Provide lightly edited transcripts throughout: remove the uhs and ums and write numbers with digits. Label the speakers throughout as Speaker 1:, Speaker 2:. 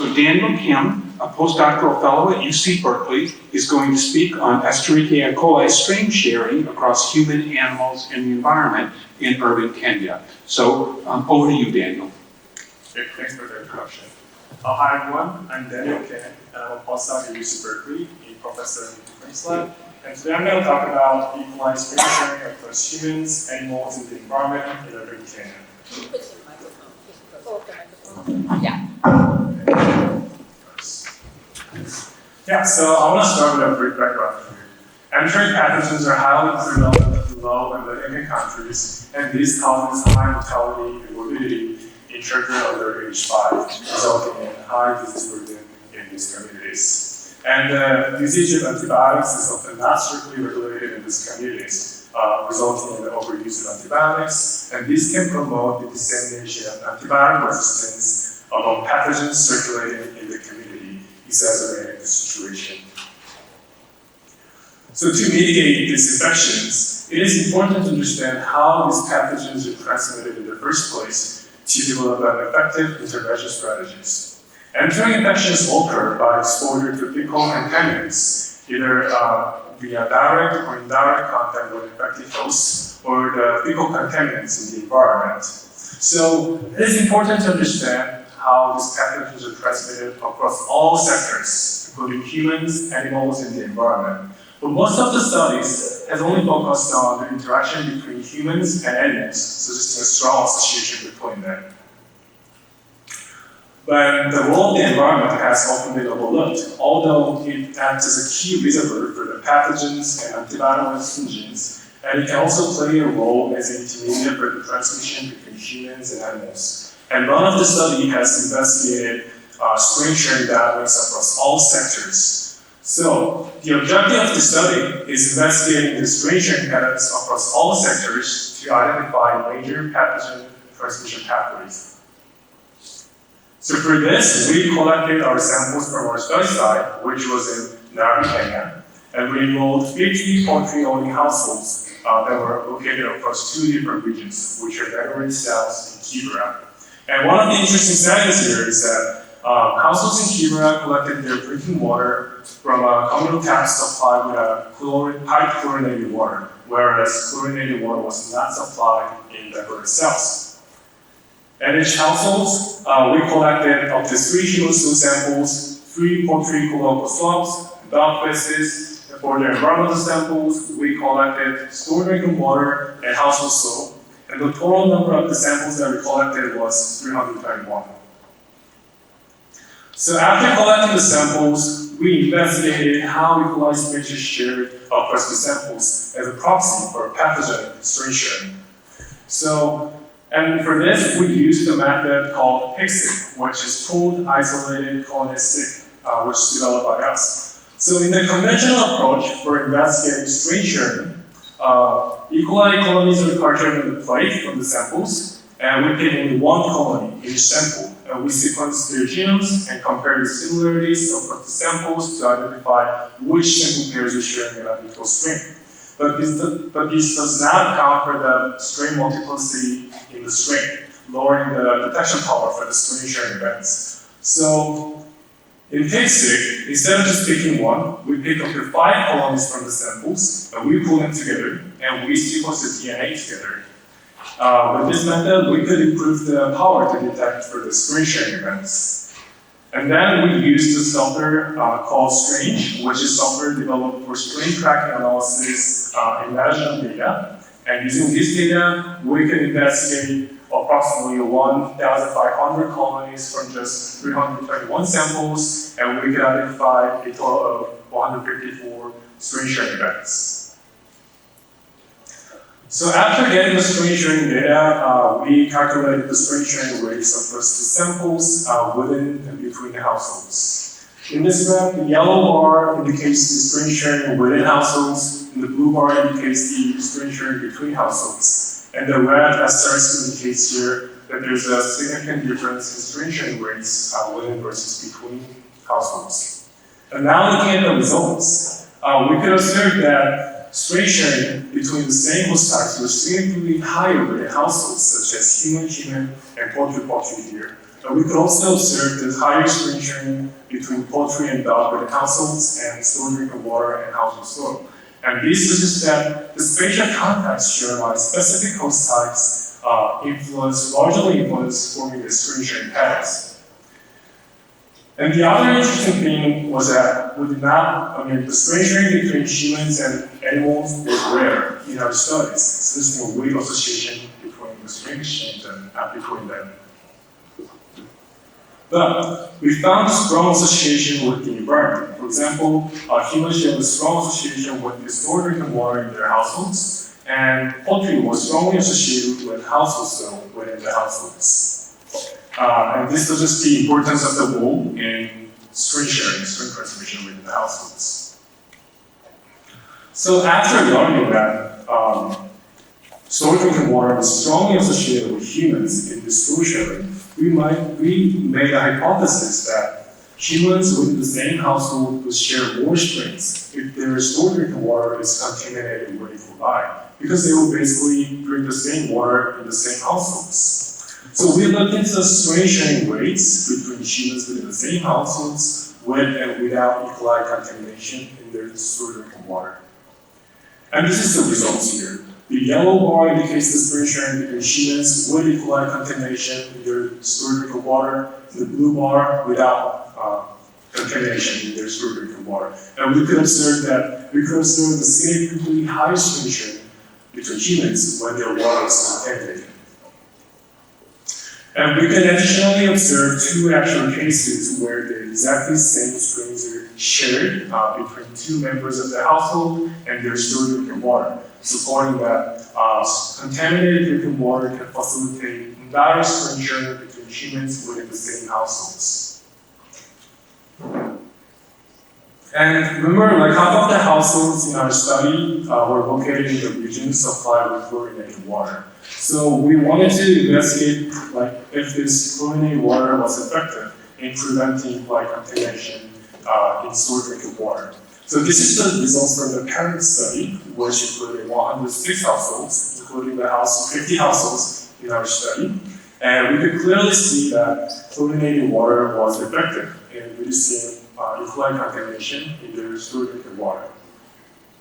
Speaker 1: So Daniel Kim, a postdoctoral fellow at UC Berkeley, is going to speak on Escherichia coli strain sharing across human, animals, and the environment in urban Kenya. So over to you, Daniel.
Speaker 2: Okay, thanks for the introduction. Hi everyone, I'm Daniel Kim, and I'm a postdoc at UC Berkeley, a professor in the Difference Lab. And today I'm going to talk about E. coli strain sharing across humans, animals, and the environment in urban Kenya.
Speaker 3: Can you put the microphone? Just pull up the microphone. Yeah.
Speaker 2: Yeah, so I want to start with a brief background here. Enteric pathogens are highly prevalent in low and middle-income countries, and this causes high mortality and morbidity in children under age 5, resulting in high disease burden in these communities. And the usage of antibiotics is often not strictly regulated in these communities, resulting in the overuse of antibiotics, and this can promote the dissemination of antibiotic resistance among pathogens circulating in the community, exacerbating the situation. So to mitigate these infections, it is important to understand how these pathogens are transmitted in the first place to develop an effective intervention strategies. Entering infections occur by exposure to fecal contaminants, either via direct or indirect contact with infected hosts or the fecal contaminants in the environment. So it is important to understand how these pathogens are transmitted across all sectors, including humans, animals, and the environment. But most of the studies has only focused on the interaction between humans and animals, suggesting a strong association between them. But the role of the environment has often been overlooked, although it acts as a key reservoir for the pathogens and antibiotic resistance, and it can also play a role as an intermediate for the transmission between humans and animals. And none of the study has investigated strain sharing dynamics across all sectors. So the objective of the study is investigating the strain sharing patterns across all sectors to identify major pathogen transmission pathways. So for this, we collected our samples from our study site, which was in Nairobi, Kenya, and we enrolled 50 poultry-owning households that were located across 2 different regions, which are Nairobi South and Kibera. And one of the interesting studies here is that households in Kibera collected their drinking water from a communal tap supplied with piped chlorinated water, whereas chlorinated water was not supplied in the bird cells. At each household, we collected up to 3 human stool samples, 3 poultry colloquial swabs, dog feces, and for the environmental samples, we collected stored drinking water and household soap, and the total number of the samples that we collected was 331. So after collecting the samples, we investigated how E. coli strains are shared across the samples as a proxy for pathogenic strain sharing. And for this, we used a method called PICSIC, which is pooled isolated colonistic, which is developed by us. So in the conventional approach for investigating strain sharing, E. coli colonies are cultured on the plate from the samples, and we pick only one colony in each sample. And we sequence their genomes and compare the similarities of the samples to identify which sample pairs are sharing an identical strain. But this does not account for the strain multiplicity in the strain, lowering the detection power for the strain sharing events. So in PICSIC, instead of just picking one, we pick up to 5 colonies from the samples, and we pull them together, and we sequence the DNA together. With this method, we could improve the power to detect for the strain sharing events. And then we used a software called Strange, which is software developed for strain tracking analysis and management data. And using this data, we can investigate approximately 1,500 colonies from just 321 samples, and we can identify a total of 154 strain sharing events. So after getting the strain sharing data, we calculated the strain sharing rates across the samples within and between the households. In this graph, the yellow bar indicates the strain sharing within households, and the blue bar indicates the strain sharing between households. And the red asterisk indicates here that there's a significant difference in strain sharing rates within versus between households. And now looking at the results, we could observe that strain sharing between the same host types was significantly higher within households such as human, and poultry here. We could also observe the higher screen sharing between poultry and dog within households and stored drinking water and household soil. And this suggests that the spatial context shared by specific host types largely influence forming the screen sharing patterns. And the other interesting thing was that the screen sharing between humans and animals was rare in our studies, suggesting a weak association between the screen exchange and between them. But we found a strong association with the environment. For example, humans share a strong association with the stored drinking water in their households, and poultry was strongly associated with household soil within the households. And this suggests the importance of the role in screen sharing, screen transmission within the households. So after learning that stored drinking water is strongly associated with humans in this stored sharing, we made a hypothesis that humans within the same household would share more strains if their stored drinking water is contaminated with E. coli, because they will basically drink the same water in the same households. So we looked into the strain sharing rates between humans within the same households with and without E. coli contamination in their stored drinking water. And this is the results here. The yellow bar indicates the strain sharing between humans with E. coli contamination in their stored drinking water, and the blue bar without contamination in their stored drinking water. And we could observe the significantly higher strain sharing between humans when their water is contaminated. And we can additionally observe two actual cases where the exactly same strains are shared between two members of the household and their stored drinking water, supporting that contaminated drinking water can facilitate indirect strain sharing between humans within the same households. And remember, like half of the households in our study were located in the regions supplied with chlorinated water. So we wanted to investigate if this chlorinated water was effective in preventing contamination in stored drinking water. So this is the results from the parent study, which included 106 households, including the 50 households in our study. And we could clearly see that chlorinated water was effective in reducing E. coli contamination in their stored drinking water.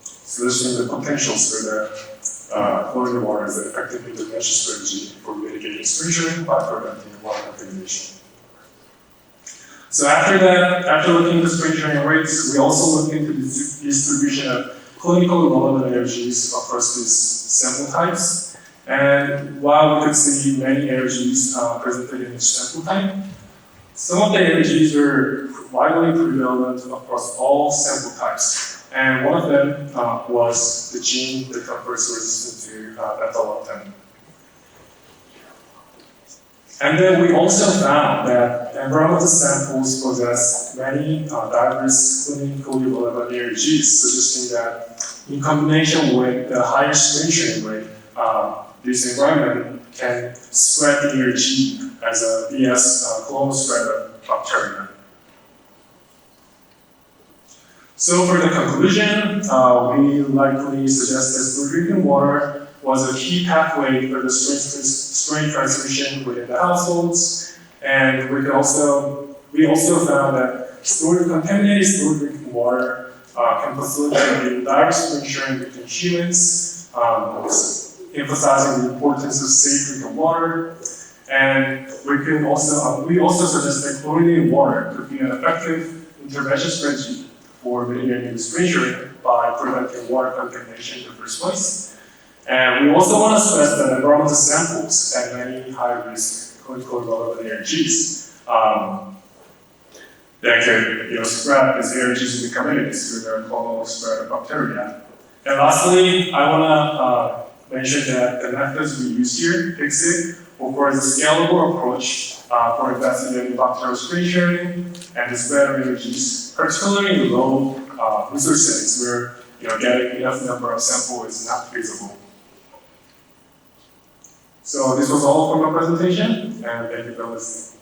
Speaker 2: So this is the potentials for the chlorinated water as an effective intervention strategy for mitigating strain sharing by preventing water contamination. So after looking into strain sharing rates, we also looked into the distribution of clinically relevant allergies across these sample types. And while we could see many allergies presented in each sample type, some of the allergies were widely prevalent across all sample types. And one of them was the gene that confers resistance to beta-lactam. And then we also found that environmental samples possess many diverse clinically relevant allergies, suggesting that in combination with the higher strain sharing rate, this environment can spread the allergy as a VS clonal spread of bacteria. So for the conclusion, we likely suggest that stored drinking water was a key pathway for the strain transmission within the households, and we also found that contaminated stored drinking water can facilitate the indirect strain sharing between humans, emphasizing the importance of safe drinking water. And we also suggest that chlorinated water could be an effective intervention strategy for mitigating the strain sharing by preventing water contamination in the first place. And we also want to stress that environmental samples had many high-risk clinically relevant allergies that can spread these allergies in the communities through their clonal spread of bacteria. And lastly, I want to mention that the methods we use here, PICSIC, offers a scalable approach for investigating bacterial strain sharing and the spread of allergies, particularly in low research settings where getting enough number of samples is not feasible. So this was all for my presentation, and thank you for listening.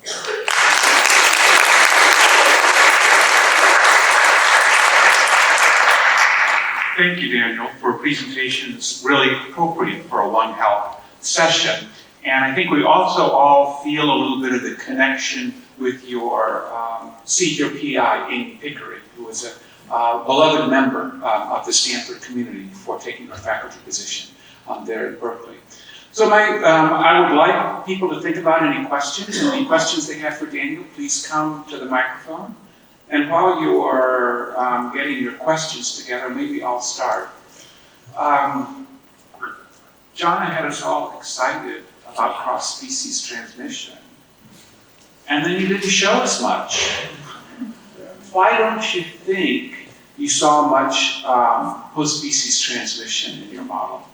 Speaker 1: Thank you, Daniel, for a presentation that's really appropriate for a One Health session. And I think we also all feel a little bit of the connection with your, your PI, Amy Pickering, who is a beloved member of the Stanford community for taking her faculty position there at Berkeley. So I would like people to think about any questions they have for Daniel. Please come to the microphone. And while you are getting your questions together, maybe I'll start. Jonna had us all excited about cross-species transmission. And then you didn't show us much. Why don't you think you saw much post-species transmission in your model?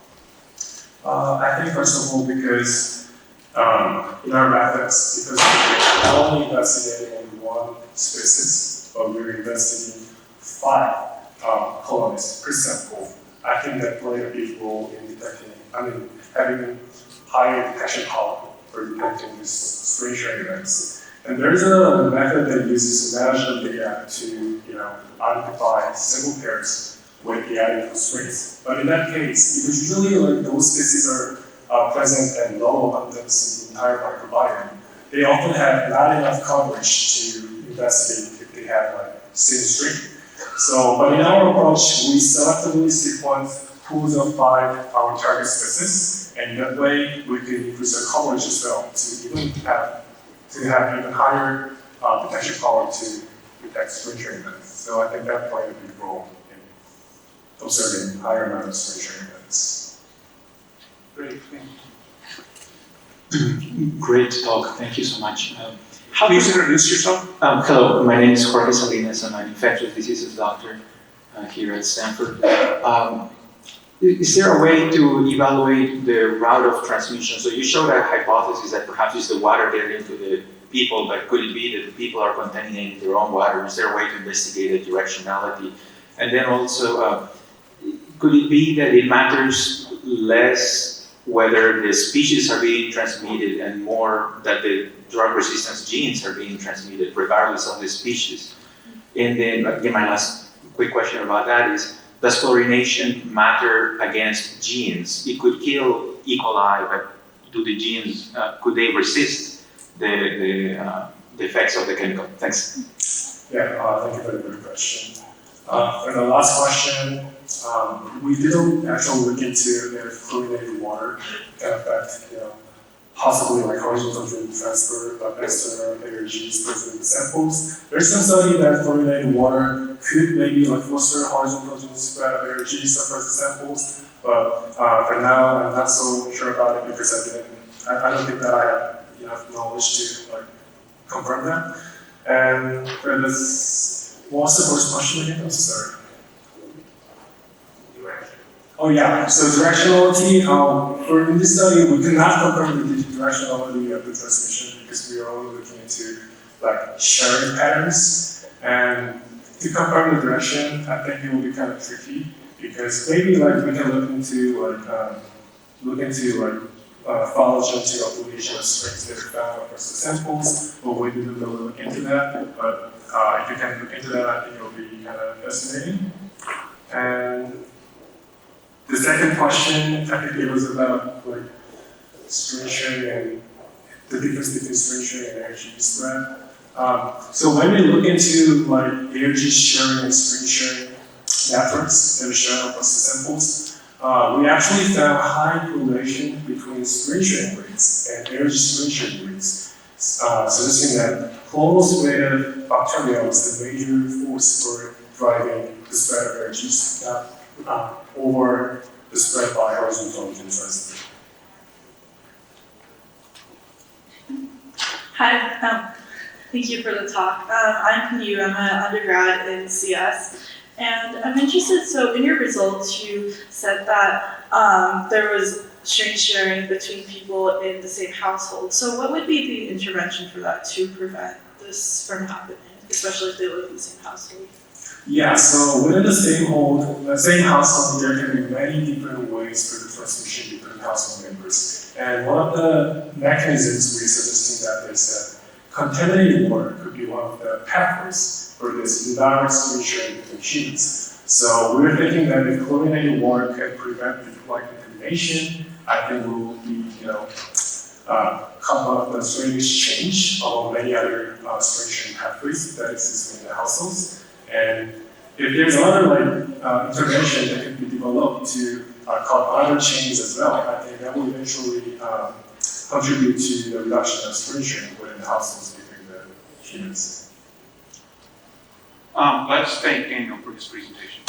Speaker 2: I think first of all because in our methods, because we're not only investigating in one species, but we're investigating 5 colonies per sample, I think that played a big role in detecting, having higher detection power for detecting these strain sharing events. And there's a method that uses management data to, identify single pairs with the identical strains. But in that case, because usually those species are present at low abundance in the entire microbiome, they often have not enough coverage to investigate if they have same strain. So, but in our approach, we selectively sequence pools of 5 our target species, and that way we can increase the coverage as well to have even higher detection power to detect strain sharing events. So I think that played a big role in observing higher amount of strain sharing events.
Speaker 1: Great, thank
Speaker 4: Great talk, thank you so much.
Speaker 1: Please introduce yourself.
Speaker 4: Hello, my name is Jorge Salinas. I'm an infectious diseases doctor here at Stanford. Is there a way to evaluate the route of transmission? So you showed a hypothesis that perhaps it's the water getting to the people, but could it be that the people are contaminating their own water? Is there a way to investigate the directionality? And then also, could it be that it matters less whether the species are being transmitted and more that the drug resistance genes are being transmitted regardless of the species? And then again, my last quick question about that is, does chlorination matter against genes? It could kill E. coli, but do the genes, could they resist the effects of the chemical? Thanks.
Speaker 2: Yeah, thank you for the good question. For the last question, we didn't actually look into if chlorinated water can affect, possibly horizontal gene transfer of external ARGs present in the samples. There's some study that chlorinated water could maybe foster horizontal gene spread of ARGs across the samples, but for now I'm not so sure about it because I don't think that I have enough knowledge to confirm that. And for this, what's the first question again? I'm sorry. Oh yeah, so directionality, for in this study, we could not confirm the directionality of the transmission because we are only looking into sharing patterns. And to confirm the direction, I think it will be kind of tricky because maybe we can look into phylogenetic affiliation of strains that are found across the samples, but we didn't really look into that. But if you can look into that, I think it will be kind of fascinating. And the second question, I think it was about strain sharing and the difference between strain sharing and ARG spread. So when we look into ARG sharing and strain sharing networks that are shown across the samples, we actually found high correlation between strain sharing rates and ARG strain sharing rates, suggesting that clonal spread of bacteria was the major force for driving the spread of ARGs. Over the spread by horizontal gene transfer.
Speaker 5: Hi, thank you for the talk. I'm Panu, I'm an undergrad in CS, and I'm interested, so in your results you said that there was strain sharing between people in the same household. So what would be the intervention for that to prevent this from happening, especially if they live in the same household?
Speaker 2: Yeah, so within the same household, there can be many different ways for the transmission between household members. And one of the mechanisms we're suggesting that is that contaminated water could be one of the pathways for this indirect strain sharing between humans. So we're thinking that if chlorinated water can prevent contamination, I think we will be, come up the strain exchange among many other strain sharing pathways that exist in the households. And if there's another intervention that can be developed to cut other chains as well, I think that will eventually contribute to the reduction of strain sharing within the households between the humans.
Speaker 1: Let's thank Daniel for his presentation.